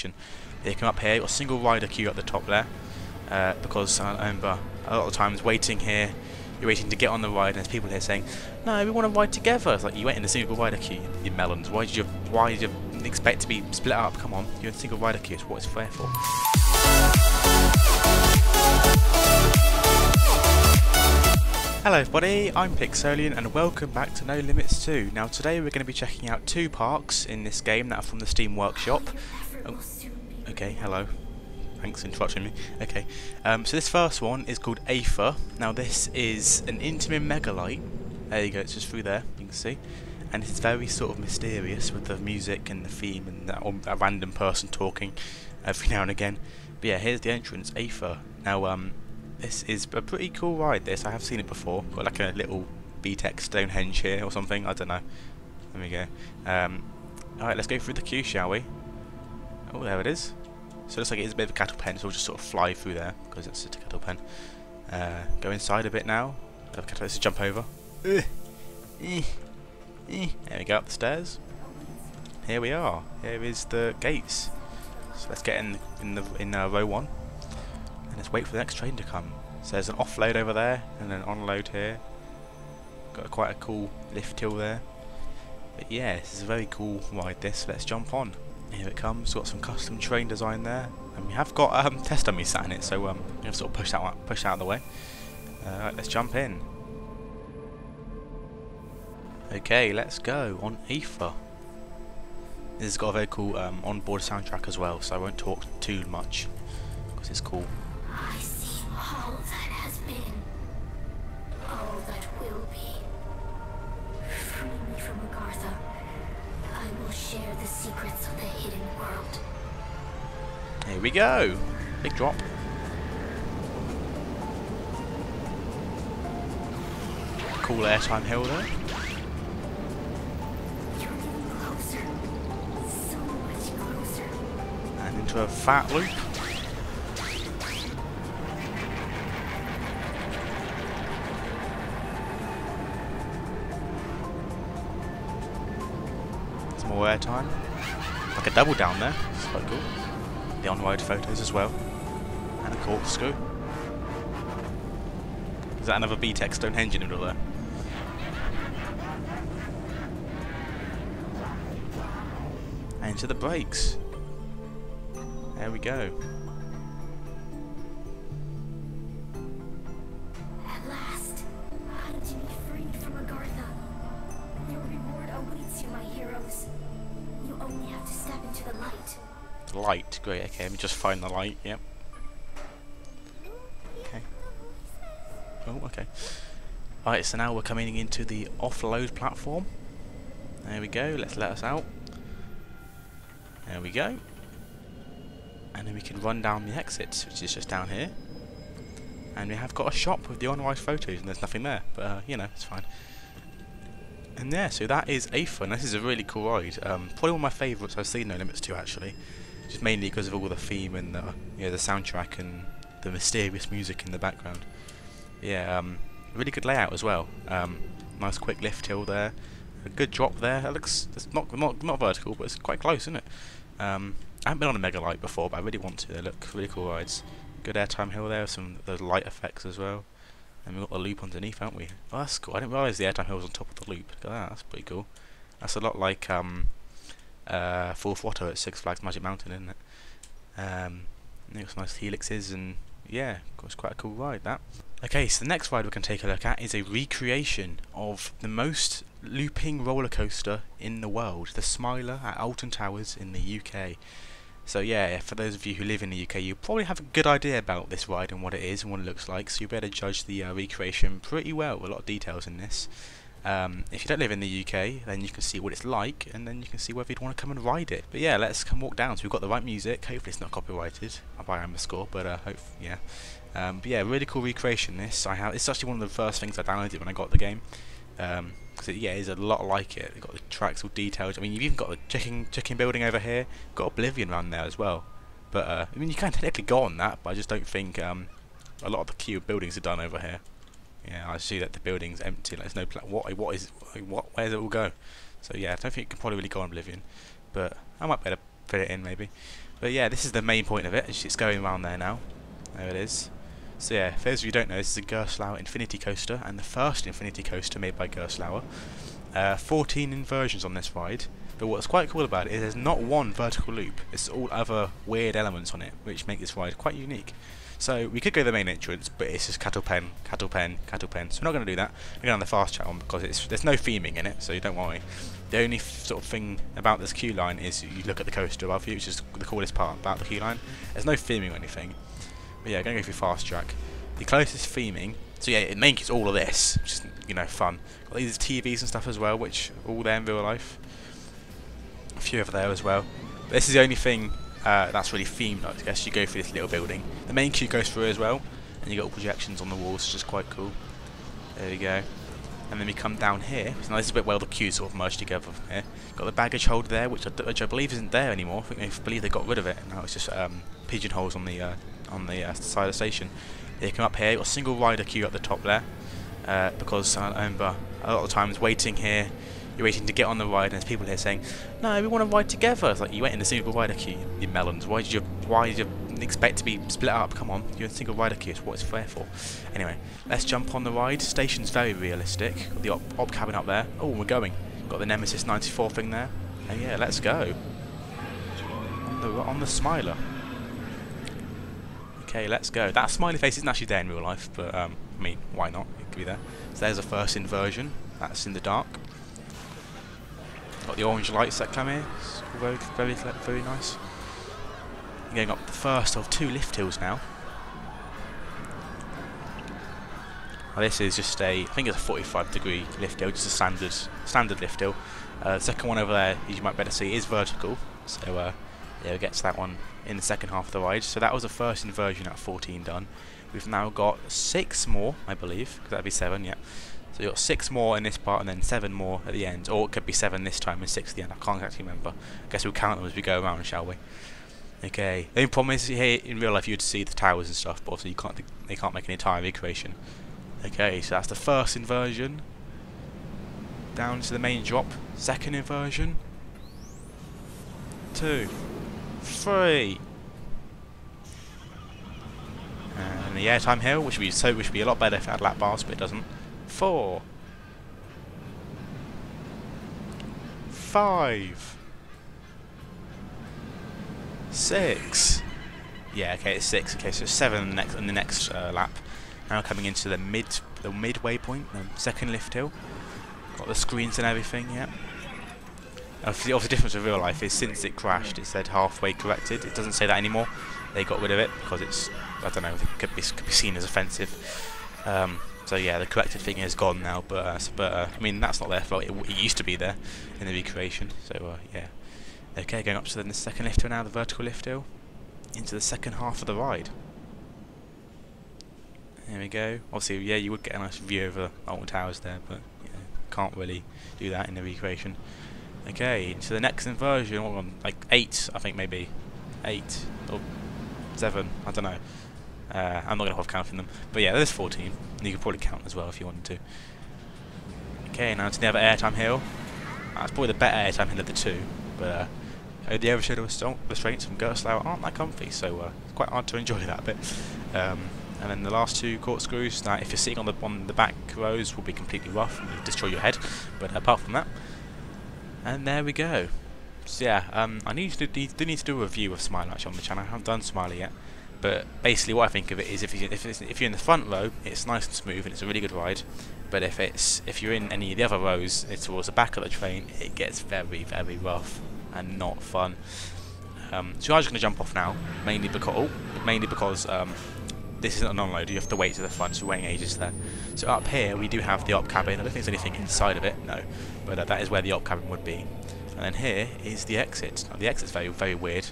section. You come up here, you've got a single rider queue at the top there, because I remember a lot of times waiting here, you're waiting to get on the ride, and there's people here saying, "No, we want to ride together." It's like, you wait in the single rider queue, you melons. Why did you expect to be split up? Come on, you're in a single rider queue. It's what it's fair for. Hello everybody, I'm Pixolian and welcome back to No Limits 2. Now today we're going to be checking out two parks in this game that are from the Steam Workshop. Oh, okay, hello. Thanks for interrupting me. Okay, so this first one is called Aether. Now this is an interim megalite. There you go, it's just through there, you can see. And it's very sort of mysterious with the music and the theme and a random person talking every now and again. But yeah, here's the entrance, Aether. Now this is a pretty cool ride, this. I have seen it before. Got like a little B-Tech Stonehenge here or something, I don't know. There we go. Alright, let's go through the queue, shall we? Oh, there it is. So it looks like it is a bit of a cattle pen, so we'll just sort of fly through there, because it's just a cattle pen. Go inside a bit now. Let's jump over. There we go, up the stairs. Here we are. Here is the gates. So let's get in row 1. And let's wait for the next train to come. So there's an offload over there and an onload here. Got quite a cool lift hill there. But yeah, this is a very cool ride this. Let's jump on. Here it comes. Got some custom train design there. And we have got test dummies sat in it, so we have to sort of push that out of the way. Right, let's jump in. Okay, let's go on Aether. This has got a very cool onboard soundtrack as well, so I won't talk too much because it's cool. I see all that has been, all that will be. Free me from Agartha. I will share the secrets of the hidden world. Here we go. Big drop. Cool airtime hill there. You're getting closer. So much closer. And into a fat loop. More airtime. Like a double down there. It's quite cool. The on-ride photos as well. And a corkscrew. Is that another B-Tech Stonehenge in the middle there? And into the brakes. There we go. At last, I to be freed from Agartha. Your reward awaits you, my heroes. You only have to step into the light. The light, great, okay, let me just find the light, yep. Okay. Oh, okay. Alright, so now we're coming into the offload platform. There we go, let's let us out. There we go. And then we can run down the exits, which is just down here. And we have got a shop with the on-ride photos, and there's nothing there, but you know, it's fine. And yeah, so that is Aether, and this is a really cool ride. Probably one of my favourites I've seen No Limits 2 actually. Just mainly because of all the theme and the soundtrack and the mysterious music in the background. Yeah, really good layout as well. Nice quick lift hill there. A good drop there. It looks, it's not vertical, but it's quite close, isn't it? I haven't been on a megalite before, but I really want to. They look really cool rides. Good airtime hill there, some of those light effects as well. And we've got the loop underneath, haven't we? Oh, that's cool. I didn't realise the airtime hill was on top of the loop. Look at that, that's pretty cool. That's a lot like Full Throttle at Six Flags Magic Mountain, isn't it? Got some nice helixes, and yeah, it's quite a cool ride, that. Okay, so the next ride we can take a look at is a recreation of the most looping roller coaster in the world, the Smiler at Alton Towers in the UK. So yeah, for those of you who live in the UK, you probably have a good idea about this ride and what it is and what it looks like, so you'll be able to judge the recreation pretty well, with a lot of details in this. If you don't live in the UK, then you can see what it's like, and then you can see whether you'd want to come and ride it. But yeah, let's come walk down. So we've got the right music. Hopefully it's not copyrighted by Amberscore, but yeah. But yeah, really cool recreation. This it's actually one of the first things I downloaded when I got the game. Because it is a lot like it. You've got the tracks all detailed. I mean, you've even got the chicken building over here. Got Oblivion around there as well. But I mean, you can technically go on that, but I just don't think a lot of the queue buildings are done over here. Yeah, I see that the building's empty. Like, there's no where's it all go? So yeah, I don't think you can probably really go on Oblivion, but I might better fit it in maybe. But yeah, this is the main point of it. It's going around there now. There it is. So yeah, for those of you who don't know, this is a Gerstlauer Infinity Coaster, and the first Infinity Coaster made by Gerstlauer. 14 inversions on this ride, but what's quite cool about it is there's not one vertical loop. It's all other weird elements on it, which make this ride quite unique. So we could go to the main entrance, but it's just cattle pen, cattle pen, cattle pen. So we're not going to do that. We're going on the fast track one because there's no theming in it, so don't worry. The only sort of thing about this queue line is you look at the coaster above you, which is the coolest part about the queue line. There's no theming or anything. But yeah, going to go through fast track. The closest theming, so yeah, it makes all of this, which is, you know, fun. Got these TVs and stuff as well, which are all there in real life. A few over there as well. But this is the only thing that's really themed, I guess. You go through this little building. The main queue goes through as well, and you got all projections on the walls, which is quite cool. There you go. And then we come down here. So now this is a bit where the queues sort of merged together here. Got the baggage hold there, which I believe isn't there anymore. I believe they got rid of it. Now it's just pigeonholes on the side of the station. You come up here, you've got a single rider queue at the top there, because I remember a lot of times waiting here, you're waiting to get on the ride, and there's people here saying, "No, we want to ride together." It's like, you went in a single rider queue, you melons. Why did you expect to be split up? Come on, you're in a single rider queue. It's what it's fair for. Anyway, let's jump on the ride. Station's very realistic. Got the op cabin up there. Oh, we're going. Got the Nemesis 94 thing there. And yeah, let's go on the Smiler. Okay, let's go. That smiley face isn't actually there in real life, but I mean, why not? It could be there. So there's the first inversion. That's in the dark. Got the orange lights that come here. It's all very nice. Going up the first of 2 lift hills now. Now this is just I think it's a 45-degree lift hill, just a standard lift hill. The second one over there, as you might better see, is vertical. So yeah, we'll get to that one in the second half of the ride. So that was the first inversion at 14 done. We've now got 6 more, I believe, because that'd be 7, yeah. So you've got 6 more in this part and then 7 more at the end, or it could be 7 this time and 6 at the end. I can't actually remember. I guess we'll count them as we go around, shall we? Okay. The only problem is here in real life you'd see the towers and stuff, but obviously they can't make an entire recreation. Okay, so that's the first inversion. Down to the main drop. Second inversion. 2, 3. And the airtime hill, which would be a lot better if it had lap bars, but it doesn't. 4, 5, 6. Yeah, okay, it's 6. Okay, so 7 in the next lap. Now coming into the midway point, the second lift hill. Got the screens and everything. Yeah. Obviously, the difference with real life is since it crashed, it said halfway corrected. It doesn't say that anymore. They got rid of it because it's, I don't know, it could be seen as offensive. So yeah, the corrected thing is gone now. But I mean, that's not their fault. It used to be there in the recreation. So yeah. Okay, going up to the second lift hill now, the vertical lift hill, into the second half of the ride. There we go. Obviously, yeah, you would get a nice view over Alton Towers there, but you know, can't really do that in the recreation. Okay, into the next inversion, like 8, I think maybe 8 or 7. I don't know. I'm not going to bother counting them, but yeah, there's 14. And you could probably count as well if you wanted to. Okay, now to the other airtime hill. That's probably the better airtime hill of the 2, but the overshadow restraints from Gerstlauer aren't that comfy, so it's quite hard to enjoy that bit. And then the last 2 corkscrews, now if you're sitting on the back rows, will be completely rough and will destroy your head, but apart from that. And there we go. So yeah, I need to do a review of Smiler actually on the channel. I haven't done Smiler yet, but basically what I think of it is if you're in the front row, it's nice and smooth and it's a really good ride. But if you're in any of the other rows, it's towards the back of the train, it gets very, very rough and not fun. So I'm just going to jump off now, mainly because this isn't a non-load, you have to wait to the front, so you're waiting ages there. So up here we do have the op cabin. I don't think there's anything inside of it, no, but that is where the op cabin would be. And then here is the exit. Now, the exit's very, very weird.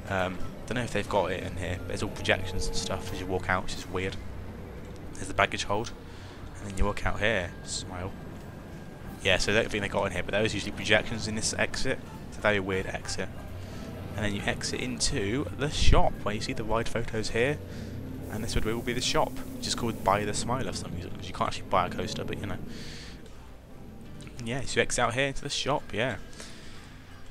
Don't know if they've got it in here, but there's all projections and stuff as you walk out, which is weird. There's the baggage hold, and then you walk out here. Smile. Yeah, so I don't think they got in here, but there is usually projections in this exit. It's a very weird exit. And then you exit into the shop, where you see the ride photos here. And this will be the shop, which is called Buy the Smiler for some reason, because you can't actually buy a coaster, but you know. Yeah, so you exit out here into the shop, yeah.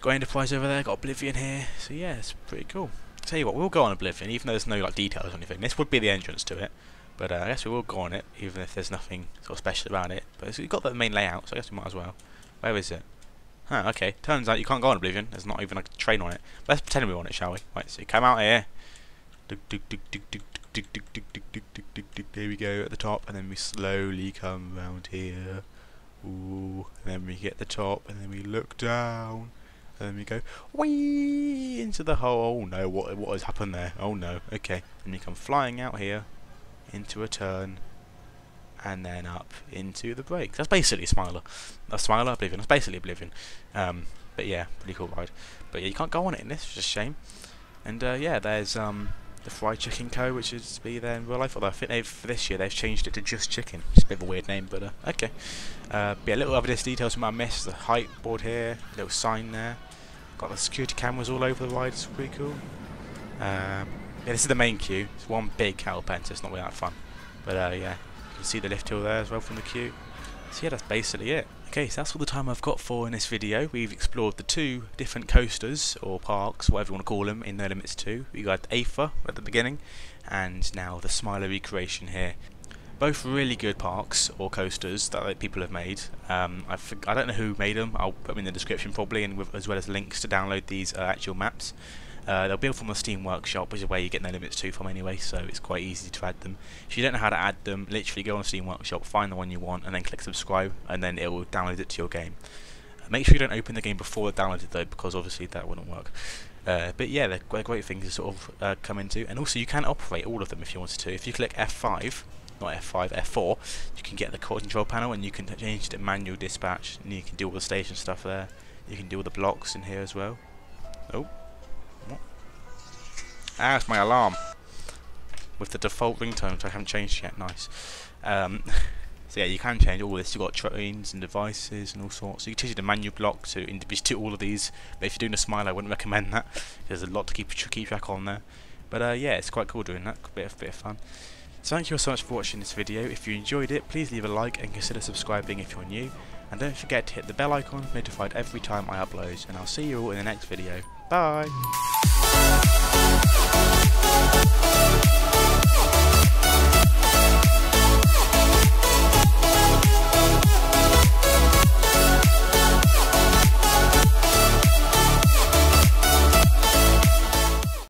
Got Enterprise over there, got Oblivion here. So yeah, it's pretty cool. Tell you what, we'll go on Oblivion, even though there's no like details or anything. This would be the entrance to it, but I guess we will go on it, even if there's nothing sort of special about it. But we've got the main layout, so I guess we might as well. Where is it? Huh, okay. Turns out you can't go on Oblivion. There's not even like a train on it. Let's pretend we're on it, shall we? Right, so you come out here. There we go at the top, and then we slowly come round here. Ooh, and then we get the top, and then we look down, and then we go whee into the hole. Oh no, what has happened there? Oh no, okay. And you come flying out here into a turn, and then up into the brakes. That's basically Smiler. That's Smiler, Oblivion. That's basically Oblivion. But yeah, pretty cool ride. But yeah, you can't go on it in this, which is a shame. And yeah, there's the fried chicken co, which is to be there in real life. Although I think for this year they've changed it to just chicken. It's a bit of a weird name, but okay. But yeah, little other details we might miss. The height board here, little sign there. Got the security cameras all over the ride. It's pretty cool. Yeah, this is the main queue. It's one big cattle pen, so it's not really that fun. But yeah, you can see the lift hill there as well from the queue. So yeah, that's basically it. Okay, so that's all the time I've got for in this video. We've explored the 2 different coasters, or parks, whatever you want to call them, in No Limits 2. We got Aether at the beginning, and now the Smiler Recreation here. Both really good parks, or coasters, that people have made. I don't know who made them. I'll put them in the description probably, and as well as links to download these actual maps. They'll build from the Steam Workshop, which is where you get No Limits 2 from anyway, so it's quite easy to add them. If you don't know how to add them, literally go on Steam Workshop, find the one you want, and then click subscribe, and then it will download it to your game. Make sure you don't open the game before it's downloaded though, because obviously that wouldn't work. But yeah, they're great things to sort of come into, and also you can operate all of them if you wanted to. If you click F5, not F5, F4, you can get the control panel, and you can change it to manual dispatch, and you can do all the station stuff there. You can do all the blocks in here as well. Oh. Ah, it's my alarm with the default ringtone, which I haven't changed yet. Nice. So yeah, you can change all this. You've got trains and devices and all sorts. So you can change the menu block to individually all of these. But if you're doing a Smile, I wouldn't recommend that. There's a lot to keep track on there. But yeah, it's quite cool doing that. A bit of fun. So thank you all so much for watching this video. If you enjoyed it, please leave a like and consider subscribing if you're new. And don't forget to hit the bell icon, notified every time I upload. And I'll see you all in the next video. Bye!